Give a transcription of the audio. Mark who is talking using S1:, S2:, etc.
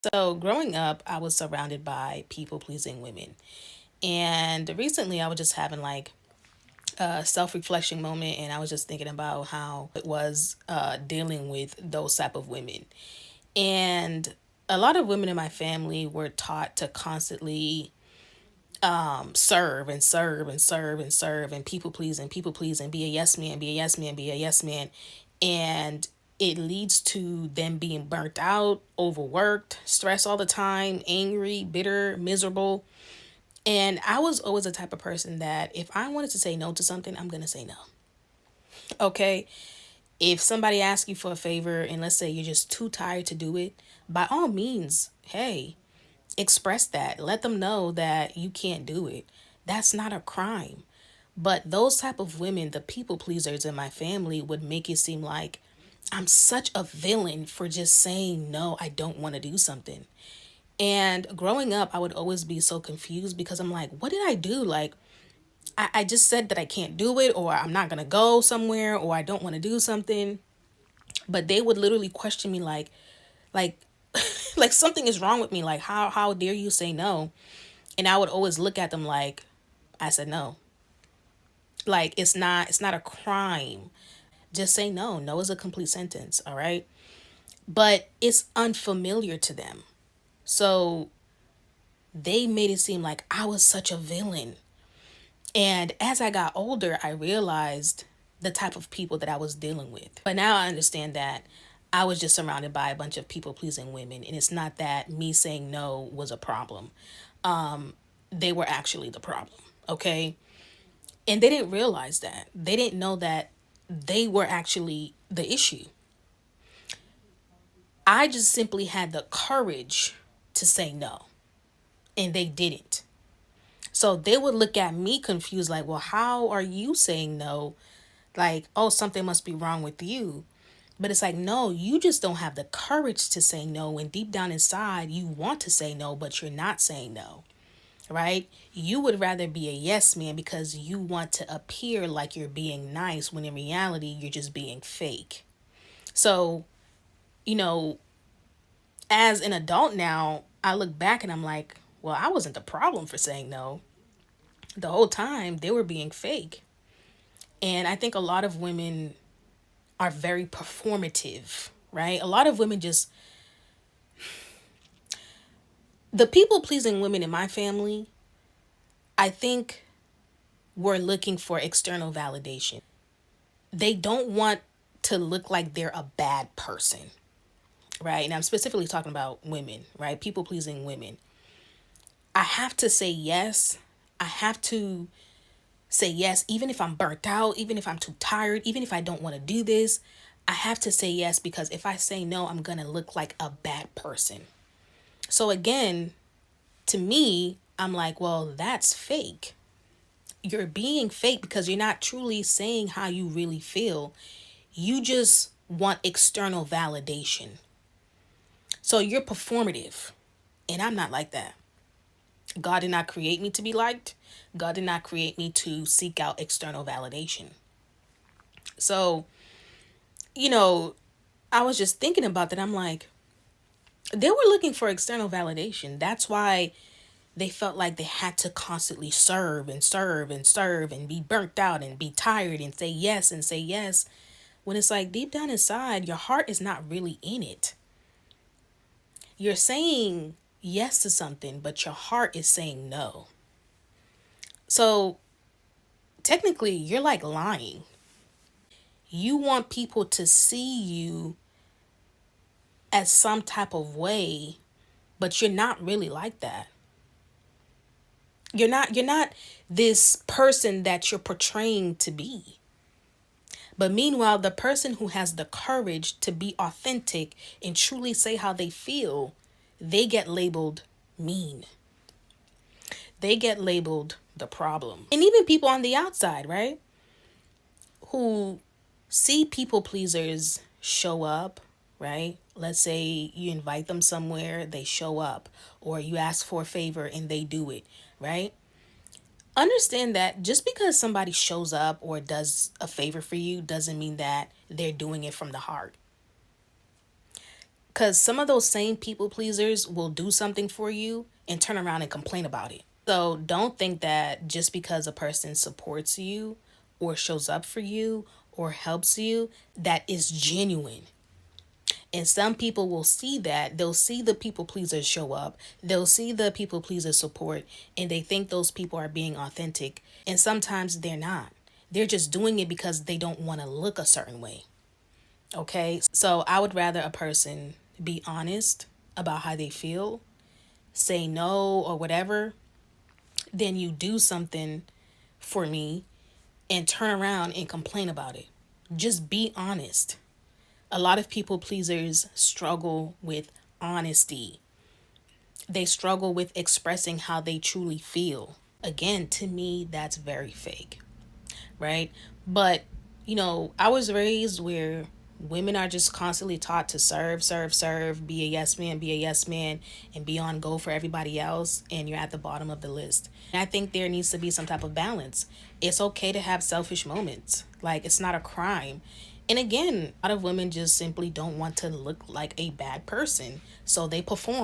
S1: So, growing up, I was surrounded by people pleasing women. And recently, I was just having like a self reflection moment, and I was just thinking about how it was dealing with those type of women. And a lot of women in my family were taught to constantly serve and serve and serve and serve and people please and be a yes man, be a yes man, be a yes man. And it leads to them being burnt out, overworked, stressed all the time, angry, bitter, miserable. And I was always the type of person that if I wanted to say no to something, I'm going to say no. Okay? If somebody asks you for a favor and let's say you're just too tired to do it, by all means, hey, express that. Let them know that you can't do it. That's not a crime. But those type of women, the people pleasers in my family, would make it seem like I'm such a villain for just saying no, I don't want to do something. And growing up, I would always be so confused because I'm like, what did I do? Like, I just said that I can't do it, or I'm not going to go somewhere, or I don't want to do something. But they would literally question me like, like something is wrong with me. Like, how dare you say no? And I would always look at them like, I said no. Like, it's not a crime. Just say no. No is a complete sentence, all right? But it's unfamiliar to them. So they made it seem like I was such a villain. And as I got older, I realized the type of people that I was dealing with. But now I understand that I was just surrounded by a bunch of people pleasing women. And it's not that me saying no was a problem. They were actually the problem. Okay. And they didn't realize that. They didn't know that they were actually the issue. I just simply had the courage to say no, and they didn't. So they would look at me confused, like, well, how are you saying no? Like, oh, something must be wrong with you. But it's like, no, you just don't have the courage to say no. And deep down inside, you want to say no, but you're not saying no, right? You would rather be a yes man because you want to appear like you're being nice when in reality, you're just being fake. So, you know, as an adult now, I look back and I'm like, well, I wasn't the problem for saying no. The whole time they were being fake. And I think a lot of women are very performative, right? A lot of women just, the people pleasing women in my family, I think were looking for external validation. They don't want to look like they're a bad person, right? And I'm specifically talking about women, right? People pleasing women. I have to say yes. I have to say yes, even if I'm burnt out, even if I'm too tired, even if I don't want to do this. I have to say yes because if I say no, I'm going to look like a bad person. So again, to me, I'm like, well, that's fake. You're being fake because you're not truly saying how you really feel. You just want external validation. So you're performative. And I'm not like that. God did not create me to be liked. God did not create me to seek out external validation. So, you know, I was just thinking about that. I'm like, they were looking for external validation. That's why they felt like they had to constantly serve and serve and serve and be burnt out and be tired and say yes. When it's like deep down inside, your heart is not really in it. You're saying yes to something, but your heart is saying no. So technically, you're like lying. You want people to see you as some type of way, but you're not really like that. You're not this person that you're portraying to be. But meanwhile, the person who has the courage to be authentic and truly say how they feel, they get labeled mean. They get labeled the problem. And even people on the outside, right? Who see people pleasers show up, right? Let's say you invite them somewhere, they show up, or you ask for a favor and they do it, right? Understand that just because somebody shows up or does a favor for you doesn't mean that they're doing it from the heart. Because some of those same people pleasers will do something for you and turn around and complain about it. So don't think that just because a person supports you or shows up for you or helps you, that is genuine. And some people will see that. They'll see the people pleasers show up. They'll see the people pleasers support, and they think those people are being authentic. And sometimes they're not. They're just doing it because they don't want to look a certain way. Okay? So I would rather a person be honest about how they feel, say no or whatever, than you do something for me and turn around and complain about it. Just be honest. A lot of people pleasers struggle with honesty. They struggle with expressing how they truly feel. Again, to me, that's very fake, right? But, I was raised where women are just constantly taught to serve, serve, serve, be a yes man, and be on go for everybody else, and you're at the bottom of the list. And I think there needs to be some type of balance. It's okay to have selfish moments. Like, it's not a crime. And again, a lot of women just simply don't want to look like a bad person, so they perform.